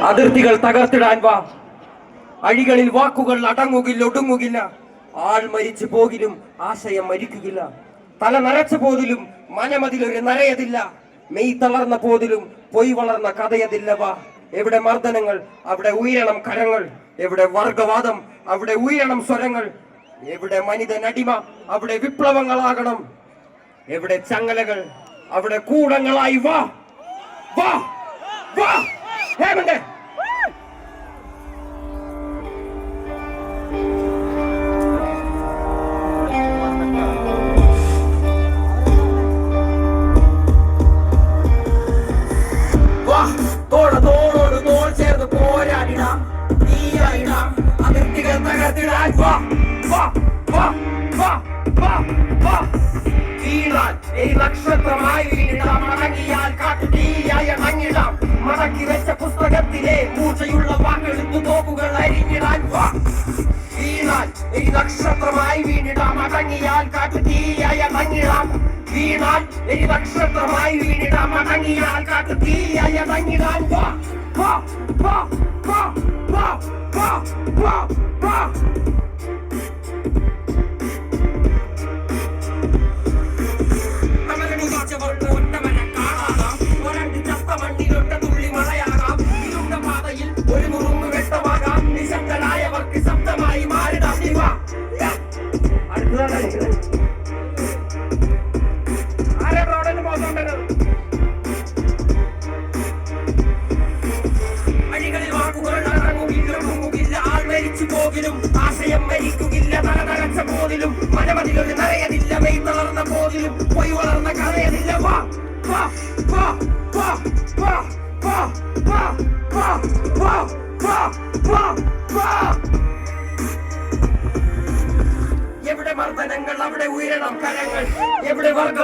അതിർത്തികൾ തകർത്തിടാൻ വാ. അഴികളിൽ വാക്കുകൾ അടങ്ങുകില്ല, ഒടുങ്ങുകില്ല. ആൾ മരിച്ചു പോകിലും ആശയം മരിക്കുകയില്ല. തല നരച്ച പോതിലും മനമതിലൊരു നരയതില്ല. മെയ് തളർന്ന പോതിലും പൊയ് വളർന്ന കഥയതില്ല. വാ. എവിടെ മർദ്ദനങ്ങൾ അവിടെ ഉയരണം കരങ്ങൾ. എവിടെ വർഗവാദം അവിടെ ഉയരണം സ്വരങ്ങൾ. എവിടെ മനിതനടിമ അവിടെ വിപ്ലവങ്ങളാകണം. എവിടെ ചങ്ങലകൾ അവിടെ കൂടങ്ങളായി വാ. വാ വാ ഹേമന്തേ. തോളോട് തോൾ ചേർന്ന് പോരാടിടാം, നീയായിടാം, അതിർത്തികൾ തകർത്തിടാൻ വാ. വാ വാ വാ വാ വാ. വീണാൽ നക്ഷത്രമായി വീണിടാം, മടങ്ങിയാൽ കാട്ടു തീയായ മങ്ങിടാം. മടക്കി വെച്ച പുസ്തകത്തിലെ മൂർച്ചയുള്ള വാക്കെടുത്തു തോക്കുകൾ അരിഞ്ഞിടാൻ വാ. വീണാൽ നക്ഷത്രമായി വീണിടാം, മടങ്ങിയാൽ കാട്ടു തീയായ മങ്ങിടാം. വീണാൽ നക്ഷത്രമായി വീണിടാം, മടങ്ങിയാൽ കാട്ടു തീയായ മങ്ങിടാൻ വാ. വാ വാ വാ വാ വാ വാ വാ. ഒരു മുറുങ്ങു വ്യക്തമാകാം, നിശബ്ദനായവർക്ക് ശബ്ദമായി മാറിടാം. അഴികളിൽ വാക്കുകൾ അടങ്ങുകില്ല, ഒടുങ്ങുകില്ല. ആൾ മരിച്ചു പോകിലും ആശയം മരിക്കുകയില്ല. തല തകർച്ച പോതിലും മനമതിലൊരു നരയതില്ല. മെയ് തളർന്ന പോതിലും പൊയ് വളർന്ന കഥയതില്ല. വാ വാ വാ വാ വാ വാ വാ വാ വാ വാ വാ വാ. എവിടെ മർദ്ദനങ്ങൾ അവിടെ ഉയരണം കരങ്ങൾ. എവിടെ വർഗ